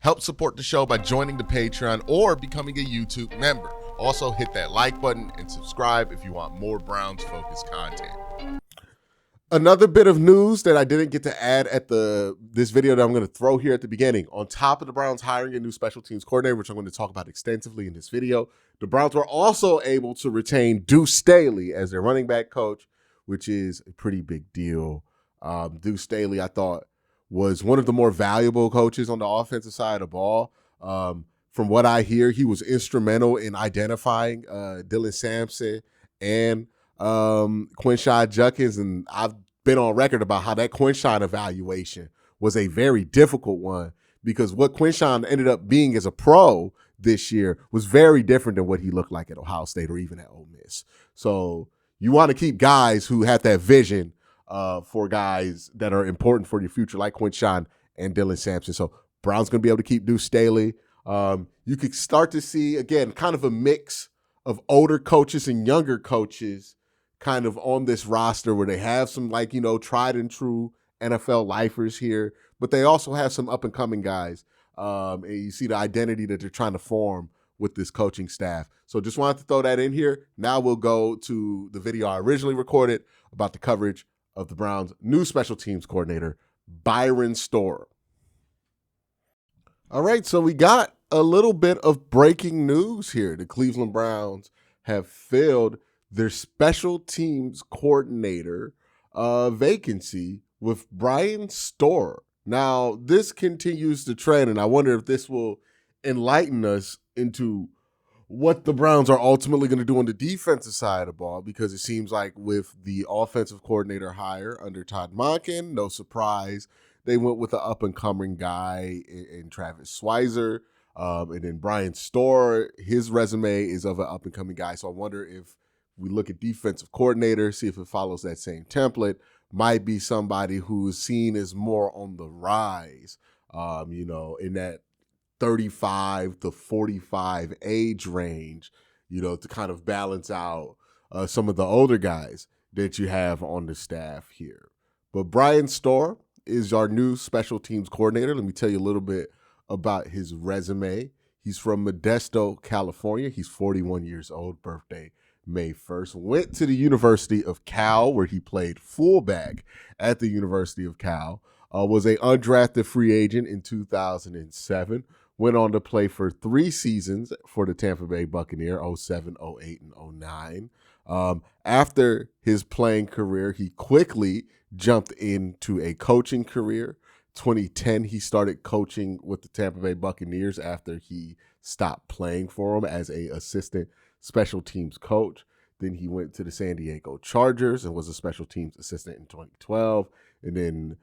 Help support the show by joining the Patreon or becoming a YouTube member. Also, hit that like button and subscribe if you want more Browns-focused content. Another bit of news that I didn't get to add at this video that I'm going to throw here at the beginning. On top of the Browns hiring a new special teams coordinator, which I'm going to talk about extensively in this video, the Browns were also able to retain Deuce Staley as their running back coach, which is a pretty big deal. Deuce Staley, I thought, was one of the more valuable coaches on the offensive side of the ball. From what I hear, he was instrumental in identifying Dylan Sampson and Quincy Judkins, and I've been on record about how that Quincy evaluation was a very difficult one because what Quincy ended up being as a pro this year was very different than what he looked like at Ohio State or even at Ole Miss. So you want to keep guys who have that vision for guys that are important for your future, like Quincy and Dylan Sampson. So Brown's going to be able to keep Deuce Staley. You could start to see, again, kind of a mix of older coaches and younger coaches kind of on this roster where they have some, like, tried and true NFL lifers here, but they also have some up-and-coming guys. And you see the identity that they're trying to form with this coaching staff. So just wanted to throw that in here. Now we'll go to the video I originally recorded about the coverage of the Browns' new special teams coordinator, Byron Storer. All right, so we got a little bit of breaking news here. The Cleveland Browns have filled their special teams coordinator vacancy with Byron Storer. Now, this continues the trend, and I wonder if this will enlighten us into what the Browns are ultimately going to do on the defensive side of the ball, because it seems like with the offensive coordinator hire under Todd Monken, no surprise, they went with an up-and-coming guy in Travis Schweizer, and then Byron Storer, his resume is of an up-and-coming guy, so I wonder if we look at defensive coordinator, see if it follows that same template, might be somebody who is seen as more on the rise, in that 35 to 45 age range, to kind of balance out some of the older guys that you have on the staff here. But Byron Storer is our new special teams coordinator. Let me tell you a little bit about his resume. He's from Modesto, California. He's 41 years old, birthday May 1st. Went to the University of Cal, where he played fullback at the University of Cal. Was an undrafted free agent in 2007. Went on to play for 3 seasons for the Tampa Bay Buccaneers, 07, 08, and 09. After his playing career, he quickly jumped into a coaching career. 2010, he started coaching with the Tampa Bay Buccaneers after he stopped playing for them as an assistant special teams coach. Then he went to the San Diego Chargers and was a special teams assistant in 2012, and then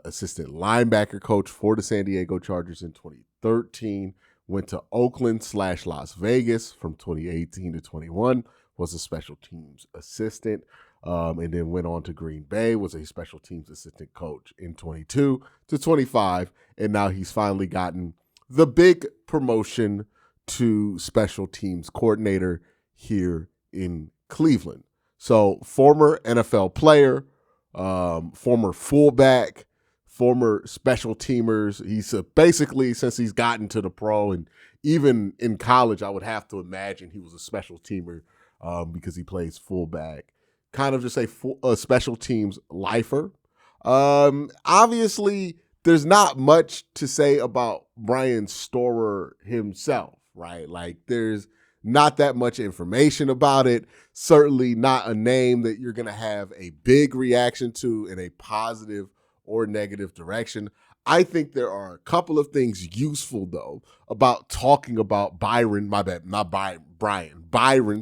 assistant linebacker coach for the San Diego Chargers in 2013, went to Oakland/Las Vegas from 2018 to 21, was a special teams assistant, and then went on to Green Bay, was a special teams assistant coach in 22 to 25, and now he's finally gotten the big promotion to special teams coordinator here in Cleveland. So former NFL player, former fullback, former special teamers. He's basically, since he's gotten to the pro and even in college, I would have to imagine he was a special teamer because he plays fullback. Kind of just a special teams lifer. Obviously, there's not much to say about Byron Storer himself, right? Like, there's not that much information about it. Certainly not a name that you're going to have a big reaction to in a positive or negative direction. I think there are a couple of things useful, though, about talking about Byron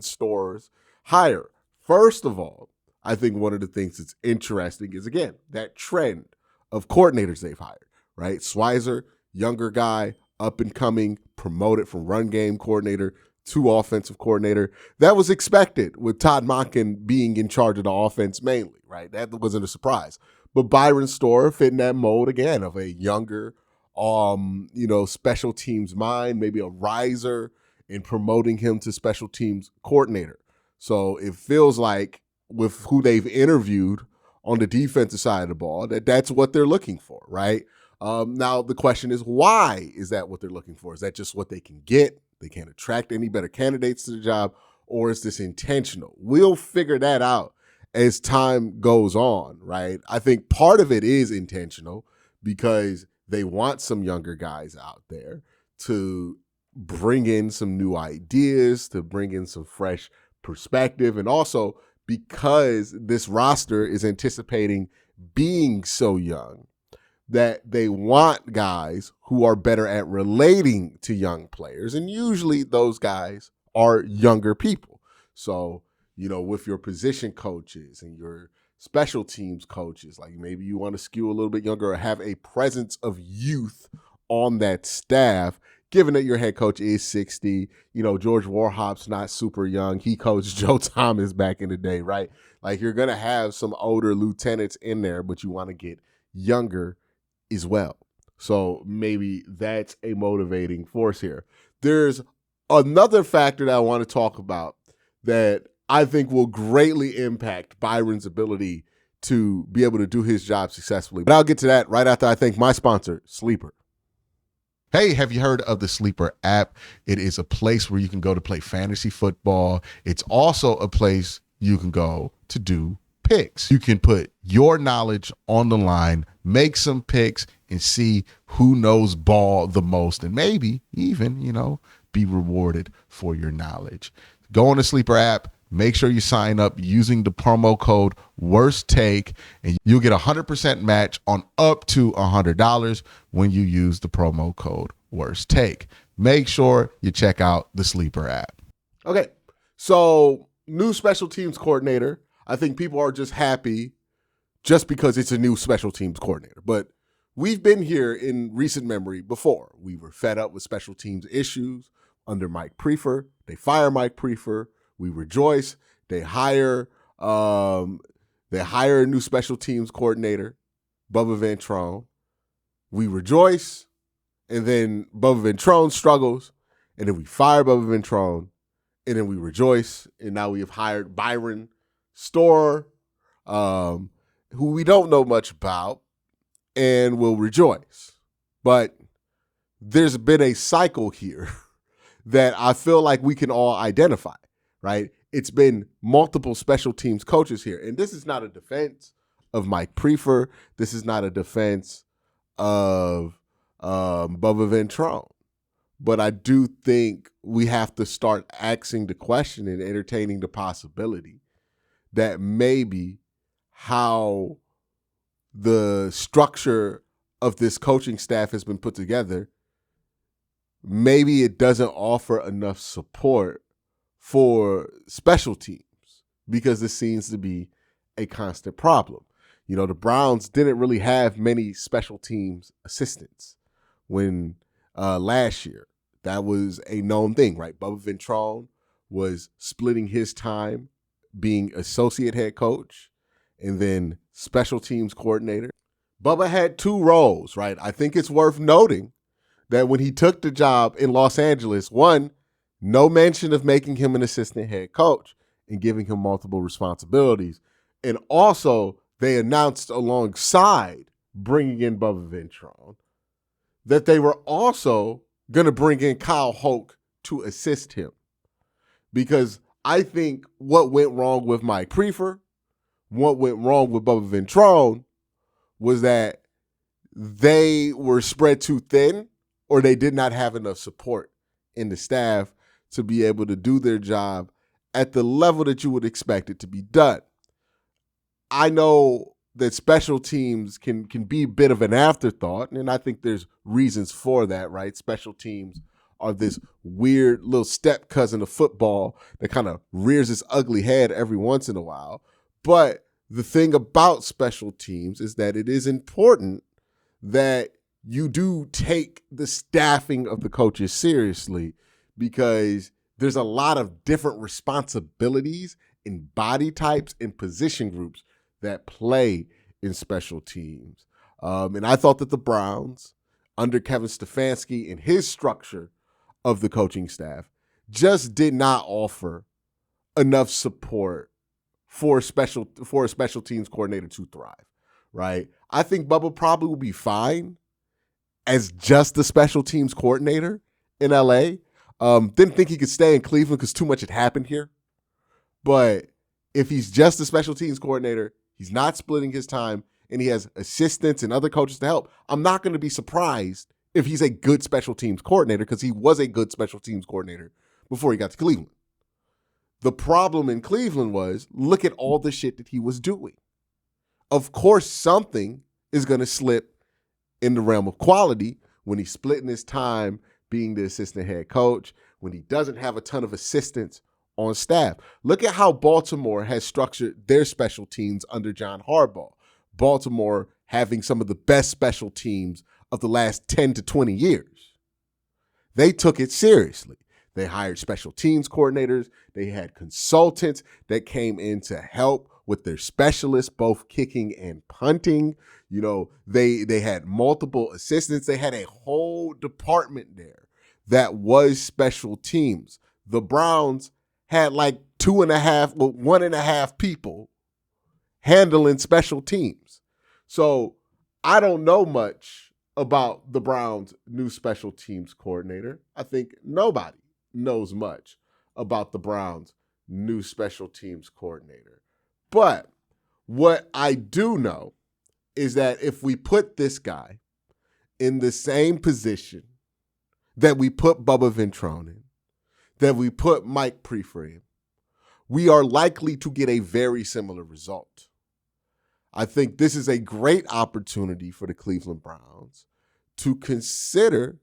Storer's hire. First of all, I think one of the things that's interesting is, again, that trend of coordinators they've hired, right? Schweizer, younger guy, up and coming, promoted from run game coordinator to offensive coordinator. That was expected with Todd Monken being in charge of the offense mainly, right? That wasn't a surprise. But Byron Storer fit in that mold again of a younger, special teams mind, maybe a riser, in promoting him to special teams coordinator. So it feels like with who they've interviewed on the defensive side of the ball, that's what they're looking for, right? Now, the question is, why is that what they're looking for? Is that just what they can get? They can't attract any better candidates to the job, or is this intentional? We'll figure that out as time goes on, right? I think part of it is intentional because they want some younger guys out there to bring in some new ideas, to bring in some fresh perspective, and also because this roster is anticipating being so young that they want guys who are better at relating to young players. And usually those guys are younger people. So, with your position coaches and your special teams coaches, like maybe you want to skew a little bit younger or have a presence of youth on that staff, given that your head coach is 60. George Warhop's not super young. He coached Joe Thomas back in the day, right? Like, you're going to have some older lieutenants in there, but you want to get younger as well. So maybe that's a motivating force here. There's another factor that I want to talk about that I think will greatly impact Byron's ability to be able to do his job successfully. But I'll get to that right after I thank my sponsor, Sleeper. Hey, have you heard of the Sleeper app? It is a place where you can go to play fantasy football. It's also a place you can go to do picks. You can put your knowledge on the line, make some picks, and see who knows ball the most, and maybe even, be rewarded for your knowledge. Go on the Sleeper app. Make sure you sign up using the promo code Worst Take, and you'll get 100% match on up to $100 when you use the promo code Worst Take. Make sure you check out the Sleeper app. Okay, so new special teams coordinator. I think people are just happy just because it's a new special teams coordinator. But we've been here in recent memory before. We were fed up with special teams issues under Mike Prefer. They fire Mike Prefer. We rejoice. They hire a new special teams coordinator, Bubba Ventrone. We rejoice, and then Bubba Ventrone struggles, and then we fire Bubba Ventrone, and then we rejoice, and now we have hired Byron Storer, who we don't know much about, and will rejoice. But there's been a cycle here that I feel like we can all identify. Right? It's been multiple special teams coaches here. And this is not a defense of Mike Prefer. This is not a defense of Bubba Ventrone. But I do think we have to start asking the question and entertaining the possibility that maybe how the structure of this coaching staff has been put together, maybe it doesn't offer enough support for special teams because this seems to be a constant problem. The Browns didn't really have many special teams assistants when last year. That was a known thing, right? Bubba Ventrone was splitting his time being associate head coach and then special teams coordinator. Bubba had two roles, right? I think it's worth noting that when he took the job in Los Angeles, one, no mention of making him an assistant head coach and giving him multiple responsibilities. And also, they announced alongside bringing in Bubba Ventrone that they were also going to bring in Kyle Hoke to assist him. Because I think what went wrong with Mike Prefer, what went wrong with Bubba Ventrone was that they were spread too thin or they did not have enough support in the staff to be able to do their job at the level that you would expect it to be done. I know that special teams can be a bit of an afterthought, and I think there's reasons for that, right? Special teams are this weird little step cousin of football that kind of rears its ugly head every once in a while. But the thing about special teams is that it is important that you do take the staffing of the coaches seriously, because there's a lot of different responsibilities and body types and position groups that play in special teams. And I thought that the Browns, under Kevin Stefanski and his structure of the coaching staff, just did not offer enough support for a special teams coordinator to thrive, right? I think Bubba probably will be fine as just the special teams coordinator in LA. Didn't think he could stay in Cleveland because too much had happened here. But if he's just the special teams coordinator, he's not splitting his time, and he has assistants and other coaches to help, I'm not going to be surprised if he's a good special teams coordinator, because he was a good special teams coordinator before he got to Cleveland. The problem in Cleveland was, look at all the shit that he was doing. Of course, something is going to slip in the realm of quality when he's splitting his time being the assistant head coach, when he doesn't have a ton of assistants on staff. Look at how Baltimore has structured their special teams under John Harbaugh. Baltimore having some of the best special teams of the last 10 to 20 years. They took it seriously. They hired special teams coordinators. They had consultants that came in to help with their specialists, both kicking and punting. You know, they had multiple assistants. They had a whole department there that was special teams. The Browns had like 1.5 people handling special teams. So I don't know much about the Browns' new special teams coordinator. I think nobody knows much about the Browns' new special teams coordinator. But what I do know is that if we put this guy in the same position that we put Bubba Ventrone in, that we put Mike Prefer in, we are likely to get a very similar result. I think this is a great opportunity for the Cleveland Browns to consider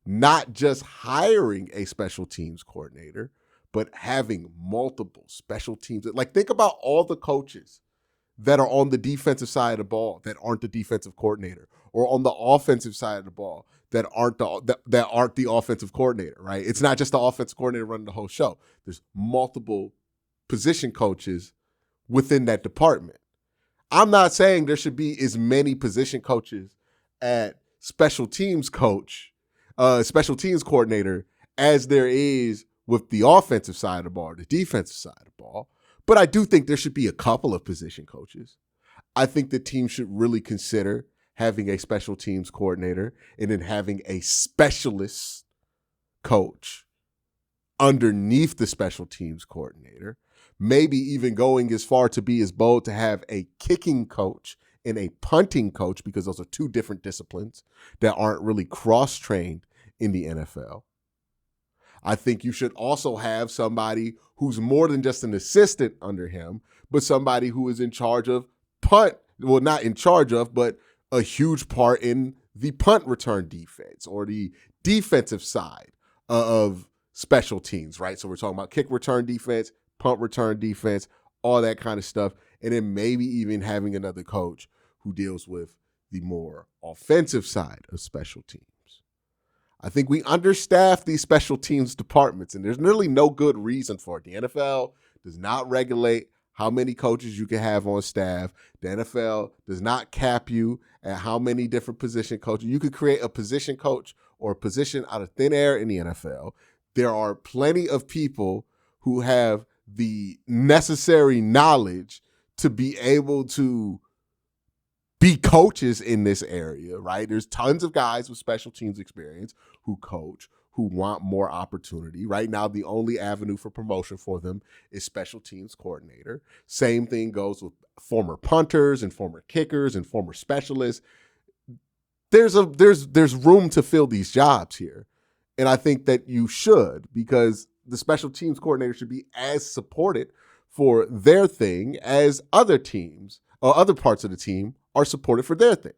not just hiring a special teams coordinator, but having multiple special teams. Like, think about all the coaches that are on the defensive side of the ball that aren't the defensive coordinator, or on the offensive side of the ball that aren't the offensive coordinator, right? It's not just the offensive coordinator running the whole show. There's multiple position coaches within that department. I'm not saying there should be as many position coaches at special teams coordinator as there is with the offensive side of the ball, the defensive side of the ball. But I do think there should be a couple of position coaches. I think the team should really consider having a special teams coordinator and then having a specialist coach underneath the special teams coordinator. Maybe even going as far to be as bold to have a kicking coach and a punting coach, because those are two different disciplines that aren't really cross-trained in the NFL. I think you should also have somebody who's more than just an assistant under him, but somebody who is in charge of punt, well, not in charge of, but a huge part in the punt return defense or the defensive side of special teams, right? So we're talking about kick return defense, punt return defense, all that kind of stuff. And then maybe even having another coach who deals with the more offensive side of special teams. I think we understaff these special teams departments, and there's really no good reason for it. The NFL does not regulate how many coaches you can have on staff. The NFL does not cap you at how many different position coaches. You could create a position coach or a position out of thin air in the NFL. There are plenty of people who have the necessary knowledge to be able to be coaches in this area, right? There's tons of guys with special teams experience who coach, who want more opportunity. Right now, the only avenue for promotion for them is special teams coordinator. Same thing goes with former punters and former kickers and former specialists. There's room to fill these jobs here. And I think that you should, because the special teams coordinator should be as supported for their thing as other teams or other parts of the team are supported for their thing,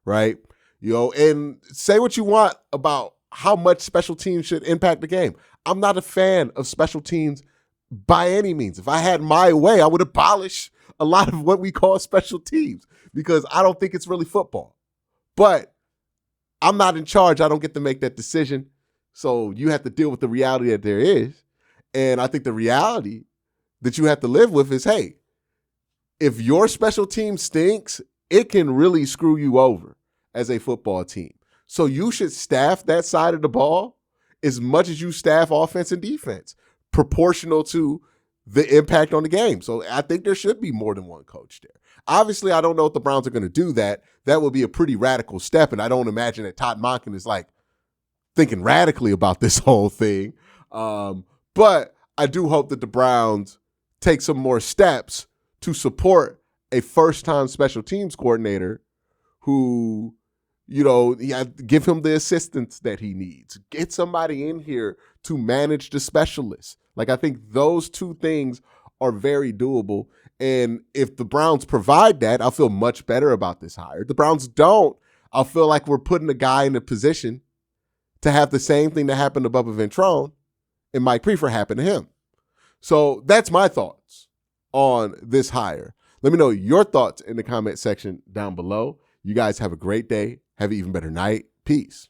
right? You know, and say what you want about how much special teams should impact the game. I'm not a fan of special teams by any means. If I had my way, I would abolish a lot of what we call special teams, because I don't think it's really football. But I'm not in charge. I don't get to make that decision. So you have to deal with the reality that there is. And I think the reality that you have to live with is, hey, if your special team stinks, it can really screw you over as a football team. So you should staff that side of the ball as much as you staff offense and defense, proportional to the impact on the game. So I think there should be more than one coach there. Obviously, I don't know if the Browns are going to do that. That would be a pretty radical step, and I don't imagine that Todd Monken is like thinking radically about this whole thing. But I do hope that the Browns take some more steps to support a first-time special teams coordinator who, give him the assistance that he needs. Get somebody in here to manage the specialists. Like, I think those two things are very doable. And if the Browns provide that, I'll feel much better about this hire. If the Browns don't, I'll feel like we're putting a guy in a position to have the same thing that happened to Bubba Ventrone and Mike Prefer happen to him. So that's my thoughts on this hire. Let me know your thoughts in the comment section down below. You guys have a great day. Have an even better night. Peace.